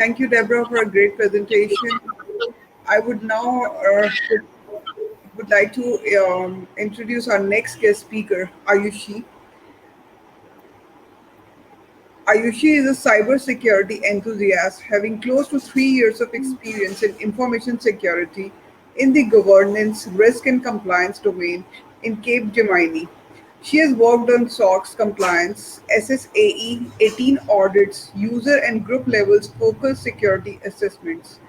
Thank you, Deborah, for a great presentation. I would now would like to introduce our next guest speaker, Ayushi. Ayushi is a cybersecurity enthusiast, having close to 3 years of experience in information security in the governance, risk, and compliance domain in Cape Gemini. She has worked on SOX compliance, SSAE 18 audits, user and group levels focused security assessments,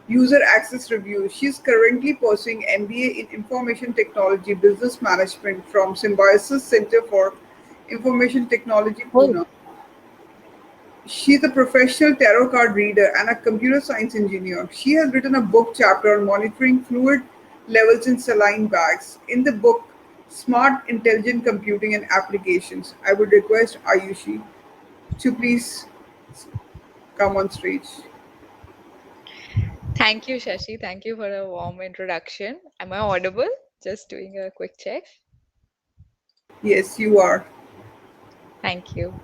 user access reviews. She is currently pursuing MBA in Information Technology Business Management from Symbiosis Center for Information Technology, Oh, Pune. She's a professional tarot card reader and a computer science engineer. She has written a book chapter on monitoring fluid levels in saline bags. In the book, Smart Intelligent Computing and Applications, I would request Ayushi to please come on stage. thank you, Shashi. Thank you for a warm introduction. Am I audible? Just doing a quick check. Yes, you are. Thank you.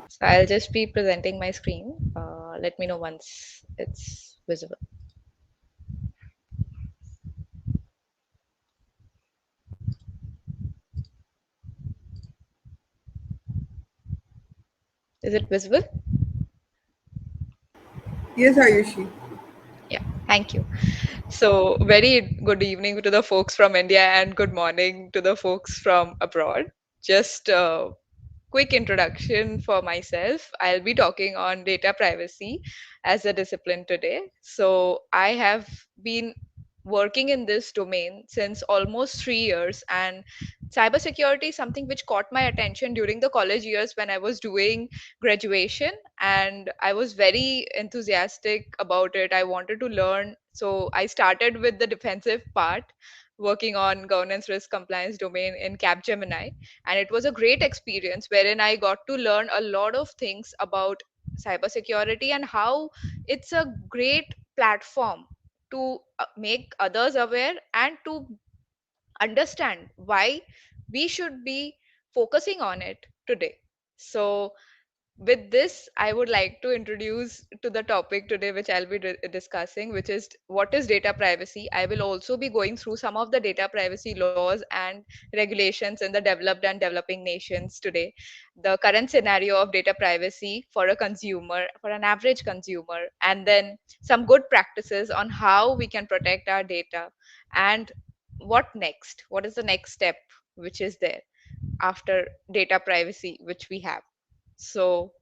So I'll just be presenting my screen. Let me know once it's visible. Is it visible? Yes, Ayushi. Yeah, thank you. So, very good evening to the folks from India and good morning to the folks from abroad. Just a quick introduction for myself. I'll be talking on data privacy as a discipline today. So, I have been working in this domain since almost 3 years, and cybersecurity is something which caught my attention during the college years when I was doing graduation, and I was very enthusiastic about it. I wanted to learn, so I started with the defensive part, working on governance, risk, compliance domain in Capgemini, and it was a great experience wherein I got to learn a lot of things about cybersecurity and how it's a great platform to make others aware and to understand why we should be focusing on it today. So, with this, I would like to introduce to the topic today, which I'll be discussing, which is what is data privacy. I will also be going through some of the data privacy laws and regulations in the developed and developing nations today, the current scenario of data privacy for a consumer, for an average consumer, and then some good practices on how we can protect our data, and what next? What is the next step which is there after data privacy, which we have? So,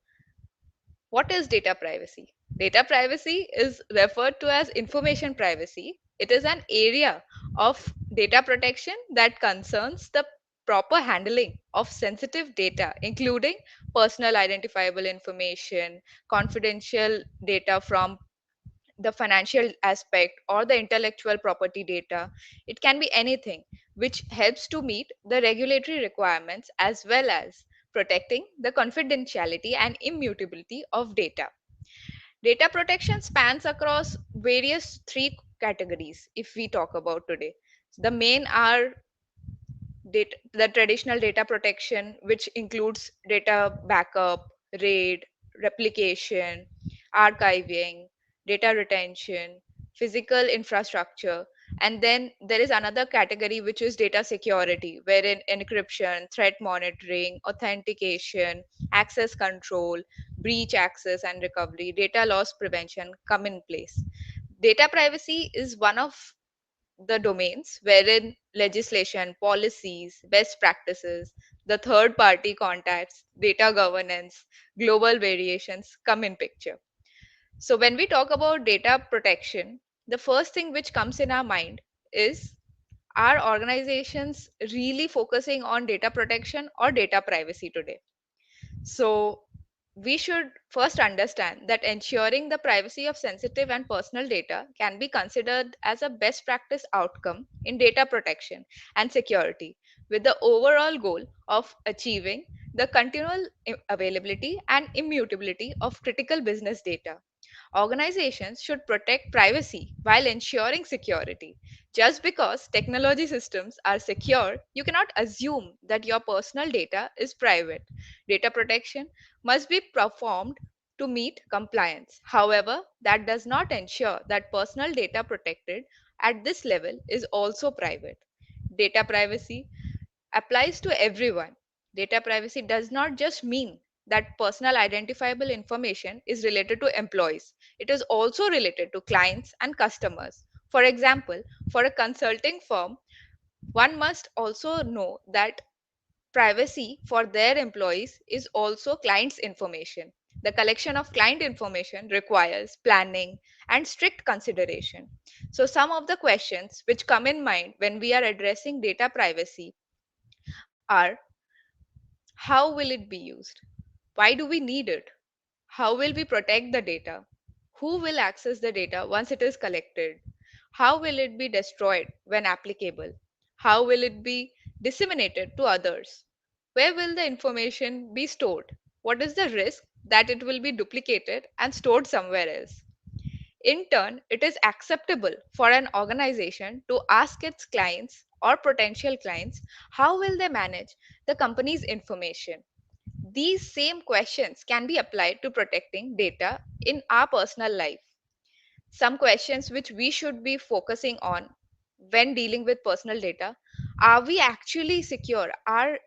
what is data privacy? Data privacy is referred to as information privacy. It is an area of data protection that concerns the proper handling of sensitive data, including personal identifiable information, confidential data from the financial aspect, or the intellectual property data. It can be anything which helps to meet the regulatory requirements as well as protecting the confidentiality and immutability of data. Data protection spans across various three categories if we talk about today. The main are the traditional data protection, which includes data backup, raid, replication, archiving, data retention, physical infrastructure. And then there is another category which is data security, wherein encryption, threat monitoring, authentication, access control, breach access and recovery, data loss prevention come in place. Data privacy is one of the domains wherein legislation, policies, best practices, the third party contacts, data governance, global variations come in picture. So, when we talk about data protection, the first thing which comes in our mind is, are organizations really focusing on data protection or data privacy today? So, we should first understand that ensuring the privacy of sensitive and personal data can be considered as a best practice outcome in data protection and security, with the overall goal of achieving the continual availability and immutability of critical business data. Organizations should protect privacy while ensuring security. Just because technology systems are secure, you cannot assume that your personal data is private. Data protection must be performed to meet compliance. However, that does not ensure that personal data protected at this level is also private. Data privacy applies to everyone. Data privacy does not just mean that personal identifiable information is related to employees, it is also related to clients and customers. For example, for a consulting firm, one must also know that privacy for their employees is also clients' information. The collection of client information requires planning and strict consideration. So, some of the questions which come in mind when we are addressing data privacy are: how will it be used? Why do we need it? How will we protect the data? Who will access the data once it is collected? How will it be destroyed when applicable? How will it be disseminated to others? Where will the information be stored? What is the risk that it will be duplicated and stored somewhere else? In turn, it is acceptable for an organization to ask its clients or potential clients how will they manage the company's information. These same questions can be applied to protecting data in our personal life. Some questions which we should be focusing on when dealing with personal data: are we actually secure?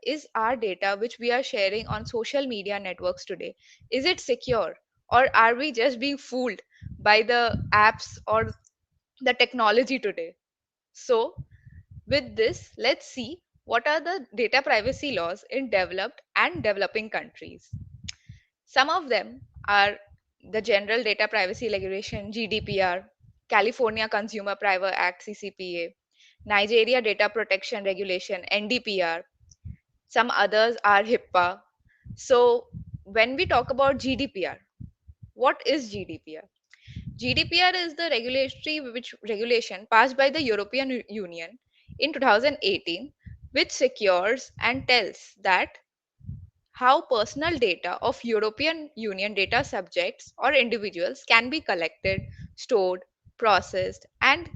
Is our data which we are sharing on social media networks today, is it secure, or are we just being fooled by the apps or the technology today? So with this, let's see what are the data privacy laws in developed and developing countries. Some of them are the General Data Privacy Regulation GDPR, California Consumer Privacy Act CCPA, Nigeria Data Protection Regulation NDPR. Some others are HIPAA. So when we talk about GDPR, what is GDPR? GDPR is the regulation passed by the European Union in 2018, which secures and tells that how personal data of European Union data subjects or individuals can be collected, stored, processed, and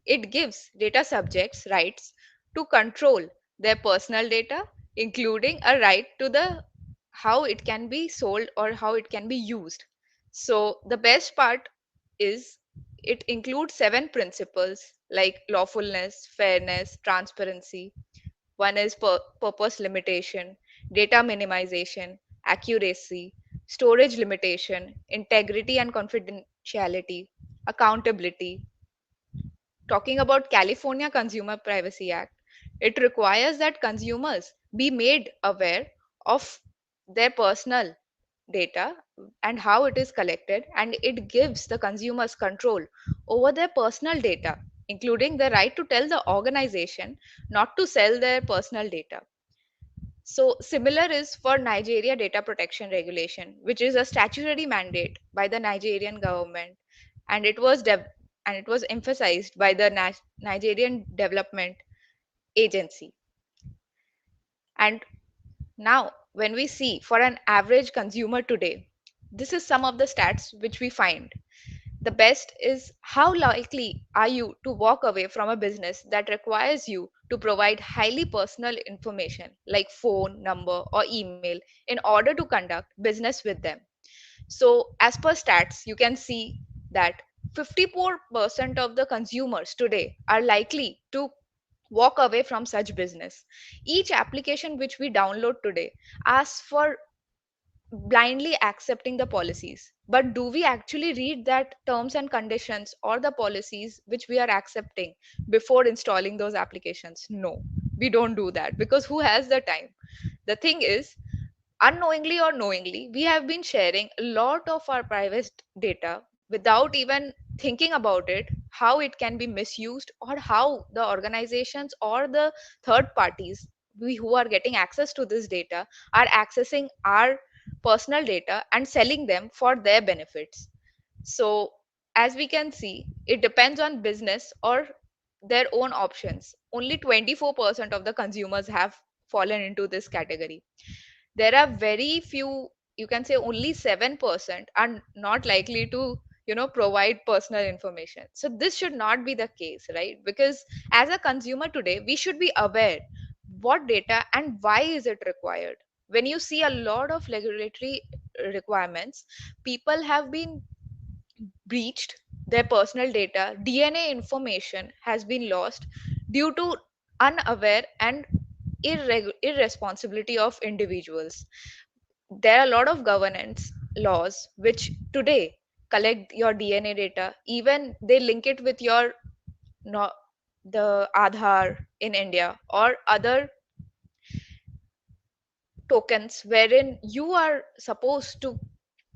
it gives data subjects rights to control their personal data, including a right to the how it can be sold or how it can be used. So the best part is it includes seven principles like lawfulness, fairness, transparency. One is purpose limitation, data minimization, accuracy, storage limitation, integrity and confidentiality, accountability. Talking about California Consumer Privacy Act, it requires that consumers be made aware of their personal data and how it is collected, and it gives the consumers control over their personal data, including the right to tell the organization not to sell their personal data. So similar is for Nigeria Data Protection Regulation, which is a statutory mandate by the Nigerian government, and it was emphasized by the Nigerian Development Agency. And now, when we see for an average consumer today, this is some of the stats which we find. The best is: how likely are you to walk away from a business that requires you to provide highly personal information like phone number or email in order to conduct business with them? So, as per stats, you can see that 54% of the consumers today are likely to walk away from such business. Each application which we download today asks for blindly accepting the policies, but do we actually read that terms and conditions or the policies which we are accepting before installing those applications? No, we don't do that, because who has the time? The thing is, unknowingly or knowingly, we have been sharing a lot of our private data without even thinking about it, how it can be misused, or how the organizations or the third parties who are getting access to this data are accessing our personal data and selling them for their benefits. So, as we can see, it depends on business or their own options. Only 24% of the consumers have fallen into this category. There are very few, you can say only 7% are not likely to provide personal information. So this should not be the case, right? Because as a consumer today, we should be aware what data and why is it required. When you see a lot of regulatory requirements, people have been breached their personal data, DNA information has been lost due to unaware and irresponsibility of individuals. There are a lot of governance laws which today collect your DNA data, even they link it with your no, the Aadhaar in India or other tokens wherein you are supposed to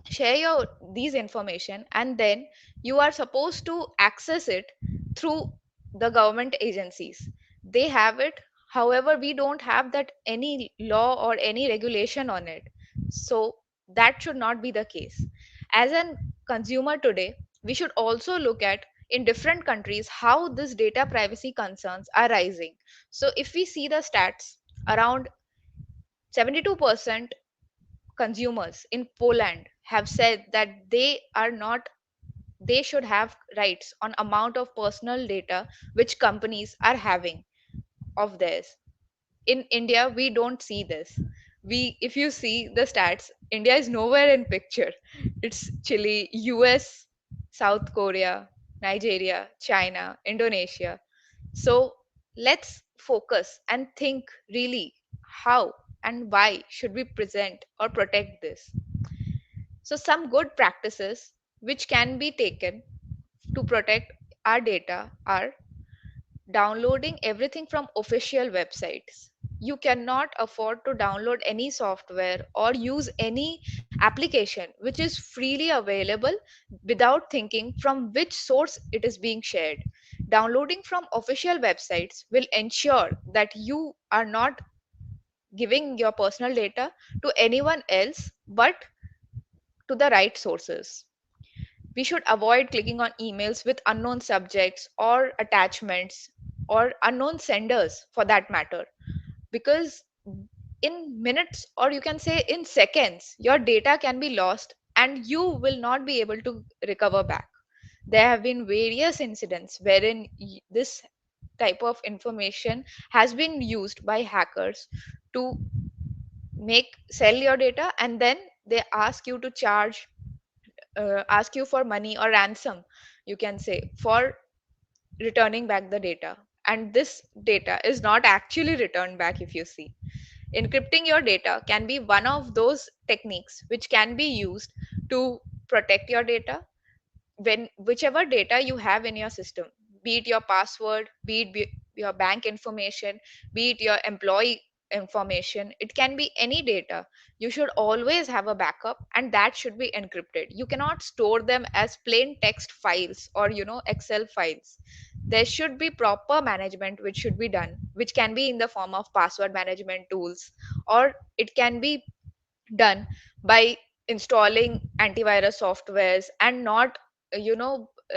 share your these information, and then you are supposed to access it through the government agencies. They have it, however we don't have that any law or any regulation on it. So that should not be the case. As an consumer today, we should also look at in different countries how this data privacy concerns are rising. So if we see the stats, around 72% consumers in Poland have said that they should have rights on amount of personal data which companies are having of theirs. In India, we don't see this. We If you see the stats, India is nowhere in picture. It's Chile, US, South Korea, Nigeria, China, Indonesia. So let's focus and think really how and why should we present or protect this. So some good practices which can be taken to protect our data are downloading everything from official websites. You cannot afford to download any software or use any application which is freely available without thinking from which source it is being shared. Downloading from official websites will ensure that you are not giving your personal data to anyone else but to the right sources. We should avoid clicking on emails with unknown subjects or attachments or unknown senders for that matter, because in minutes, or you can say in seconds, your data can be lost and you will not be able to recover back. There have been various incidents wherein this type of information has been used by hackers to make sell your data, and then they ask you for money or ransom, you can say, for returning back the data. And this data is not actually returned back. If you see, encrypting your data can be one of those techniques which can be used to protect your data. When whichever data you have in your system, be it your password, your bank information, be it your employee information, it can be any data, you should always have a backup, and that should be encrypted. You cannot store them as plain text files or Excel files. There should be proper management which should be done, which can be in the form of password management tools, or it can be done by installing antivirus softwares and not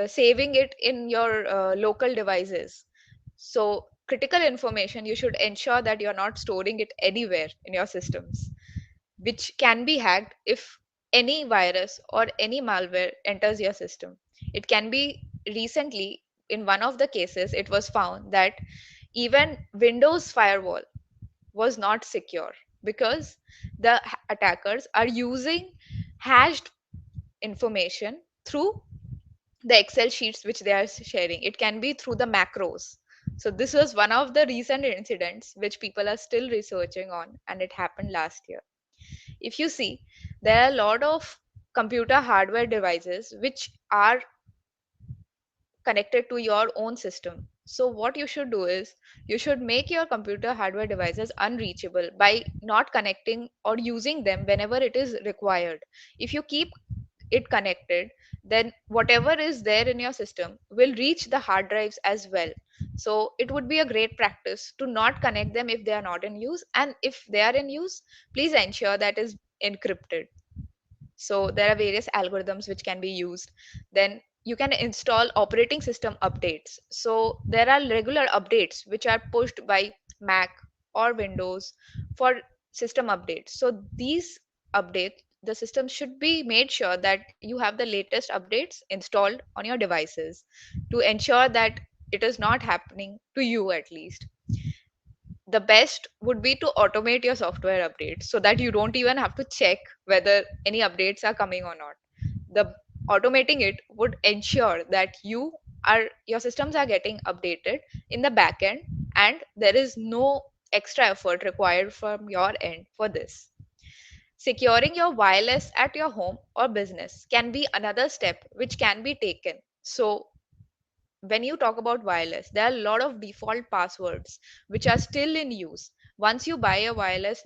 saving it in your local devices. So critical information, you should ensure that you're not storing it anywhere in your systems, which can be hacked if any virus or any malware enters your system. It can be recently, in one of the cases it was found that even Windows firewall was not secure because the attackers are using hashed information through the Excel sheets which they are sharing. It can be through the macros. So this was one of the recent incidents which people are still researching on, and it happened last year. If you see, there are a lot of computer hardware devices which are connected to your own system. So, what you should do is you should make your computer hardware devices unreachable by not connecting or using them whenever it is required. If you keep it connected, then whatever is there in your system will reach the hard drives as well. So, it would be a great practice to not connect them if they are not in use, and if they are in use, please ensure that is encrypted. So there are various algorithms which can be used. Then you can install operating system updates. So there are regular updates which are pushed by Mac or Windows for system updates. So these updates, the system should be made sure that you have the latest updates installed on your devices to ensure that it is not happening to you at least. the best would be to automate your software updates so that you don't even have to check whether any updates are coming or not. The automating it would ensure that your systems are getting updated in the back end, and there is no extra effort required from your end for this. Securing your wireless at your home or business can be another step which can be taken. So when you talk about wireless, there are a lot of default passwords which are still in use. Once you buy a wireless,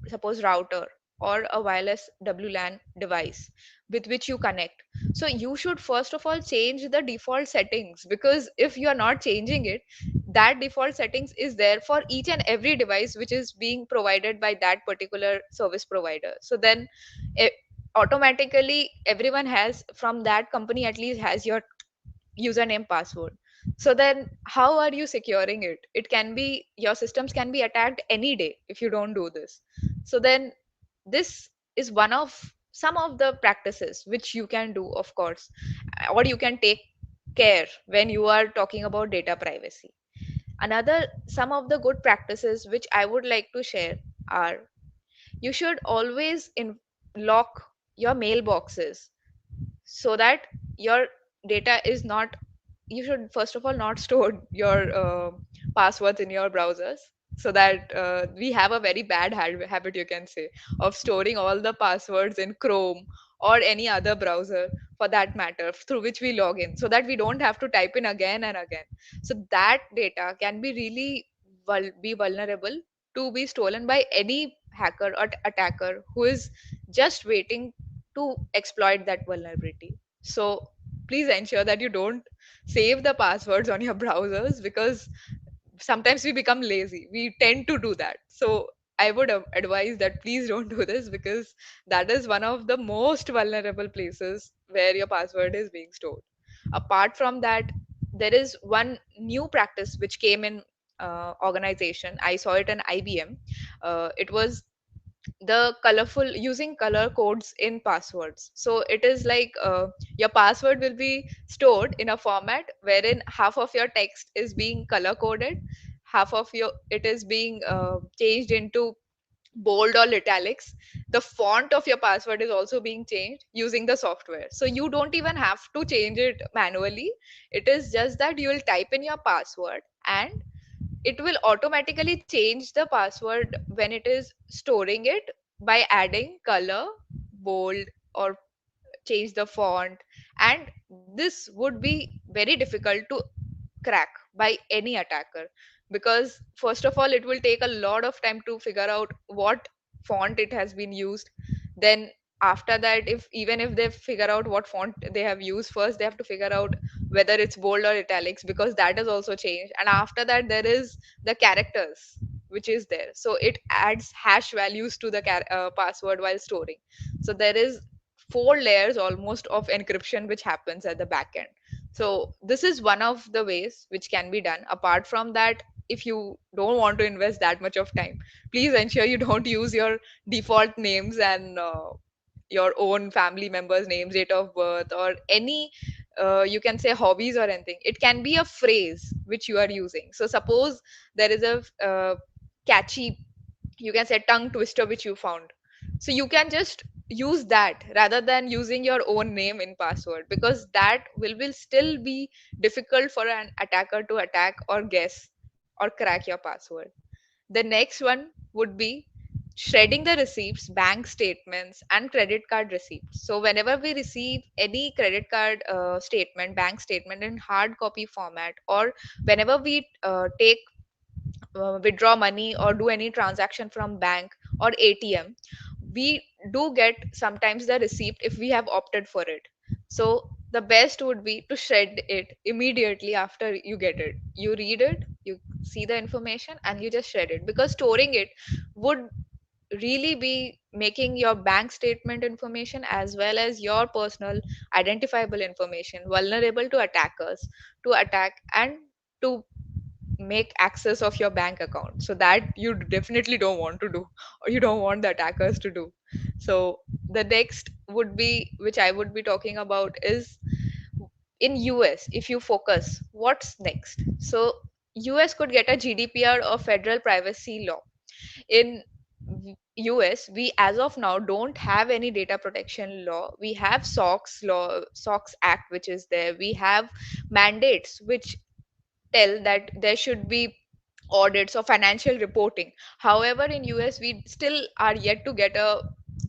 suppose router or a wireless WLAN device with which you connect, so you should first of all change the default settings, because if you are not changing it, that default settings is there for each and every device which is being provided by that particular service provider. So then it, automatically everyone has from that company at least has your username password. So then how are you securing it? It can be, your systems can be attacked any day if you don't do this. So then this is one of some of the practices which you can do, of course, or you can take care when you are talking about data privacy. Another, some of the good practices which I would like to share are, you should always lock your mailboxes so that your data is not, you should first of all not store your passwords in your browsers, so that we have a very bad habit, you can say, of storing all the passwords in Chrome or any other browser for that matter through which we log in, so that we don't have to type in again and again. So that data can be really be vulnerable to be stolen by any hacker or attacker who is just waiting to exploit that vulnerability. So please ensure that you don't save the passwords on your browsers, because sometimes we become lazy. We tend to do that. So I would advise that please don't do this, because that is one of the most vulnerable places where your password is being stored. Apart from that, there is one new practice which came in organization. I saw it in IBM. It was the colorful, using color codes in passwords. So it is like your password will be stored in a format wherein half of your text is being color coded, half of your it is being changed into bold or italics. The font of your password is also being changed using the software, so you don't even have to change it manually. It is just that you will type in your password, and it will automatically change the password when it is storing it by adding color, bold, or change the font. And this would be very difficult to crack by any attacker, because first of all it will take a lot of time to figure out what font it has been used. Then after that, if even if they figure out what font they have used, first they have to figure out whether it's bold or italics, because that has also changed. And after that there is the characters which is there, so it adds hash values to the password while storing. So there is 4 layers almost of encryption which happens at the back end. So this is one of the ways which can be done. Apart from that, if you don't want to invest that much of time, please ensure you don't use your default names and your own family members' names, date of birth, or any you can say hobbies or anything. It can be a phrase which you are using. So suppose there is a catchy, you can say, tongue twister which you found, so you can just use that rather than using your own name in password, because that will still be difficult for an attacker to attack or guess or crack your password. The next one would be shredding the receipts, bank statements, and credit card receipts. So whenever we receive any credit card statement, bank statement in hard copy format, or whenever we take withdraw money or do any transaction from bank or ATM, we do get sometimes the receipt if we have opted for it. So the best would be to shred it immediately after you get it. You read it, you see the information, and you just shred it, because storing it would really be making your bank statement information as well as your personal identifiable information vulnerable to attackers to attack and to make access of your bank account, so that you definitely don't want to do, or you don't want the attackers to do. So the next would be, which I would be talking about, is in US, if you focus what's next. So US could get a GDPR or federal privacy law. In US, we as of now don't have any data protection law. We have SOX Act, which is there. We have mandates which tell that there should be audits or financial reporting. However, in US, we still are yet to get a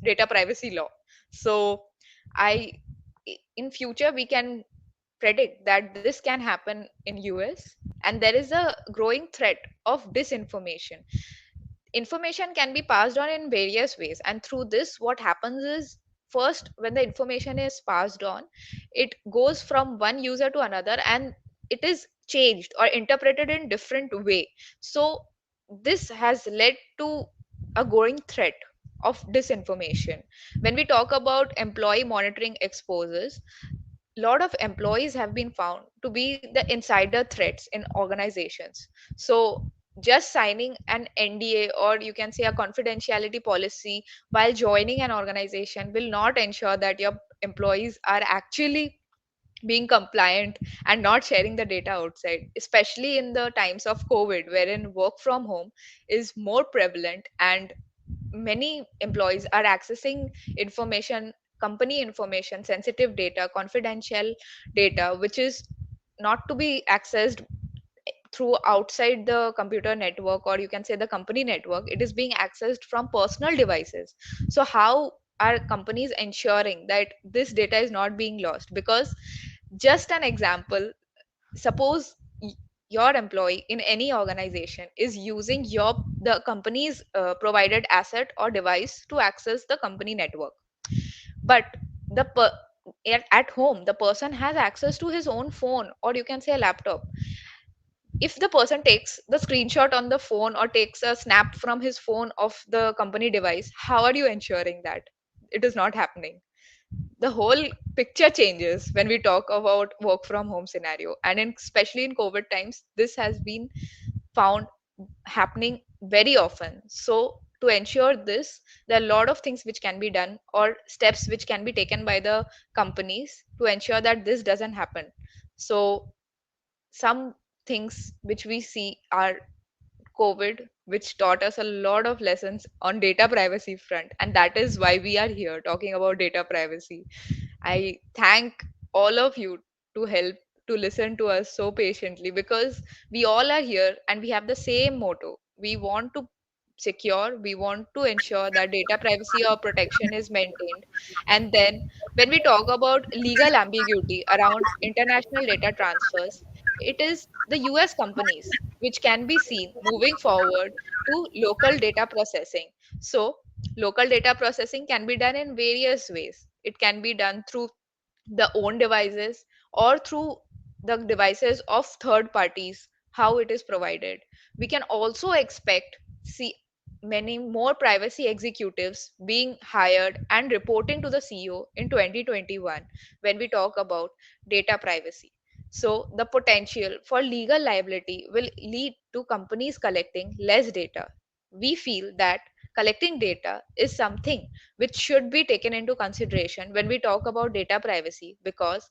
data privacy law. So, I in future we can predict that this can happen in US, and there is a growing threat of disinformation. Information can be passed on in various ways, and through this what happens is, first, when the information is passed on, it goes from one user to another, and it is changed or interpreted in different way. So this has led to a growing threat of disinformation. When we talk about employee monitoring exposes, lot of employees have been found to be the insider threats in organizations. So just signing an NDA, or you can say a confidentiality policy, while joining an organization will not ensure that your employees are actually being compliant and not sharing the data outside, especially in the times of COVID, wherein work from home is more prevalent and many employees are accessing information, company information, sensitive data, confidential data, which is not to be accessed through outside the computer network, or you can say the company network. It is being accessed from personal devices. So how are companies ensuring that this data is not being lost? Because just an example, suppose your employee in any organization is using the company's provided asset or device to access the company network, but at home the person has access to his own phone, or you can say a laptop. If the person takes the screenshot on the phone or takes a snap from his phone of the company device, how are you ensuring that it is not happening? The whole picture changes when we talk about work from home scenario, and especially in COVID times this has been found happening very often. So to ensure this, there are a lot of things which can be done, or steps which can be taken by the companies to ensure that this doesn't happen. So some things which we see are COVID, which taught us a lot of lessons on data privacy front, and that is why we are here talking about data privacy. I thank all of you to help to listen to us so patiently, because we all are here and we have the same motto. We want to secure, we want to ensure that data privacy or protection is maintained. And then when we talk about legal ambiguity around international data transfers, it is the US companies which can be seen moving forward to local data processing. So local data processing can be done in various ways. It can be done through the own devices or through the devices of third parties, how it is provided. We can also expect see many more privacy executives being hired and reporting to the CEO in 2021 when we talk about data privacy. So the potential for legal liability will lead to companies collecting less data. We feel that collecting data is something which should be taken into consideration when we talk about data privacy, because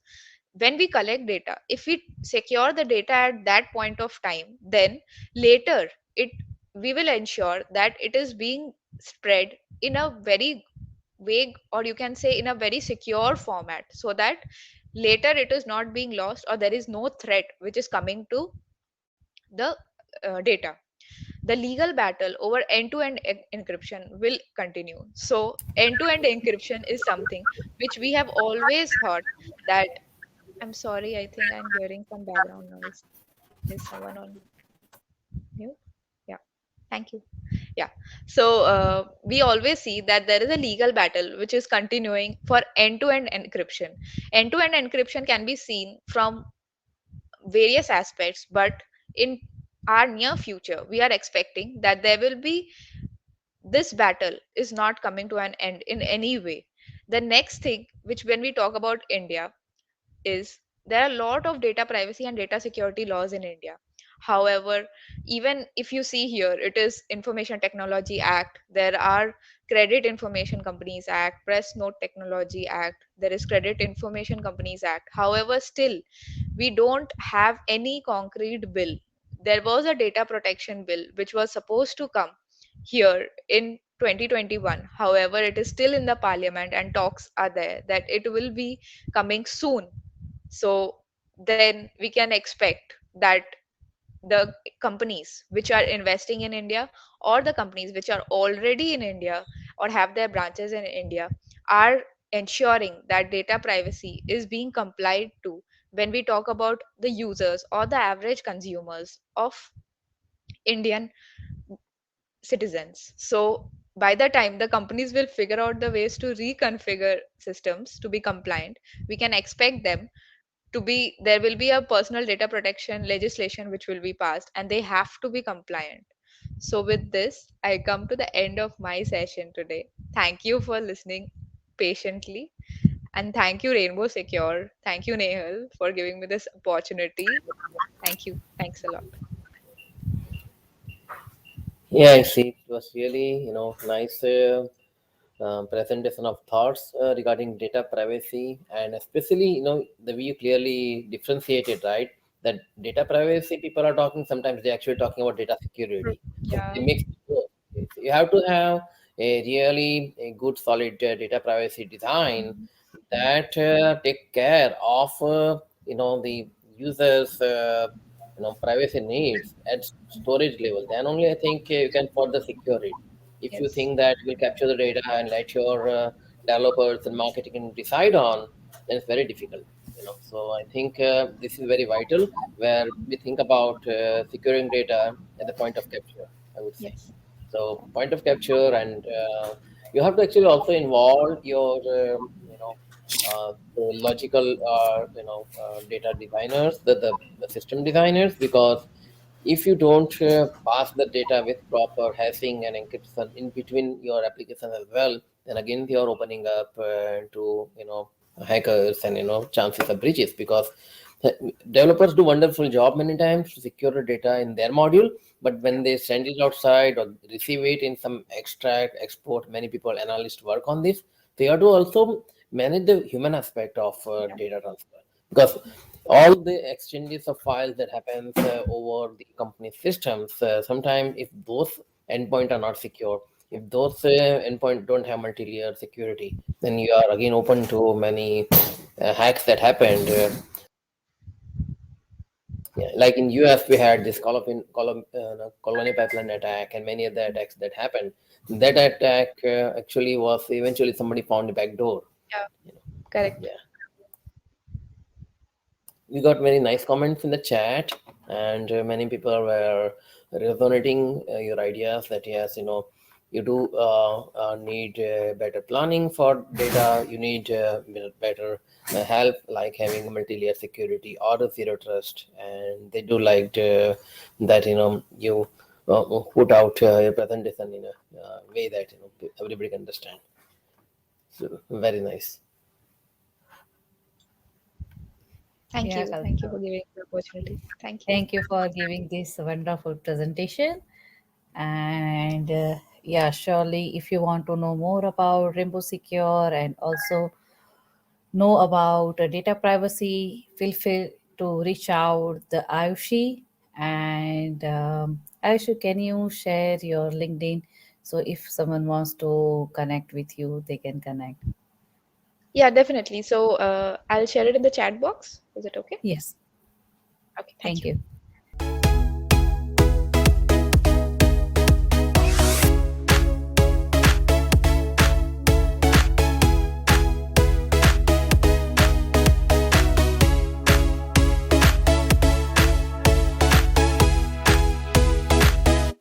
when we collect data, if we secure the data at that point of time, then later it we will ensure that it is being spread in a very vague, or you can say in a very secure format, so that later it is not being lost, or there is no threat which is coming to the data. The legal battle over end-to-end encryption will continue. So end-to-end encryption is something which we have always thought that, I'm sorry, I think I'm hearing some background noise. Is someone on mute? Yeah, thank you. Yeah. So we always see that there is a legal battle which is continuing for end-to-end encryption. End-to-end encryption can be seen from various aspects, but in our near future, we are expecting that there will be this battle is not coming to an end in any way. The next thing, which when we talk about India, is there are a lot of data privacy and data security laws in India. However, even if you see here, it is Information Technology Act, there are Credit Information Companies Act, Press Note Technology Act, there is Credit Information Companies Act. However, still we don't have any concrete bill there was a data protection bill which was supposed to come here in 2021. However, it is still in the parliament and talks are there that it will be coming soon. So then we can expect that the companies which are investing in India, or the companies which are already in India or have their branches in India, are ensuring that data privacy is being complied to when we talk about the users or the average consumers of Indian citizens. So by the time the companies will figure out the ways to reconfigure systems to be compliant, we can expect them to be, there will be a personal data protection legislation which will be passed and they have to be compliant. So with this I come to the end of my session today. Thank you for listening patiently, and thank you Rainbow Secure, thank you Nehal for giving me this opportunity. Thank you, thanks a lot. Yeah, I see. It was really, nice presentation of thoughts regarding data privacy, and especially, the way you clearly differentiated, right? That data privacy people are talking, sometimes they're actually talking about data security. So Yeah. they mix both. So you have to have a really a good solid data privacy design that take care of the users privacy needs at storage level. Then only I think you can further secure it. If you Yes. think that you will capture the data and let your developers and marketing decide on, then it's very difficult. So I think this is very vital where we think about securing data at the point of capture, I would say. Yes. So point of capture, and you have to actually also involve your the logical data designers, the system designers, because if you don't pass the data with proper hashing and encryption in between your applications as well, then again they are opening up to hackers and chances of breaches, because developers do wonderful job many times to secure the data in their module, but when they send it outside or receive it in some extract export, many people analysts work on this. They have to also manage the human aspect of Yeah. data transfer, because all the exchanges of files that happens over the company systems, sometimes if those endpoint are not secure, if those endpoint don't have multi-layer security, then you are again open to many hacks that happened. Yeah, like in US, we had this colony pipeline attack and many other attacks that happened. That attack actually was eventually somebody found a back door. Yeah. You know. Correct. Yeah, we got many nice comments in the chat, and many people were resonating your ideas that yes, you do need better planning for data. You need better help, like having multi-layer security or the zero trust, and they do like that. You put out your presentation in a way that everybody can understand. So very nice. Thank Yeah, you. Thank you Kalpana. for giving the opportunity. Thank you. Thank you for giving this wonderful presentation. And yeah, surely, if you want to know more about Rainbow Secure and also know about data privacy, feel free to reach out the Ayushi. And Ayushi, can you share your LinkedIn? So if someone wants to connect with you, they can connect. Yeah, definitely. So I'll share it in the chat box. Is it okay? Yes, Okay, thank thank you. you.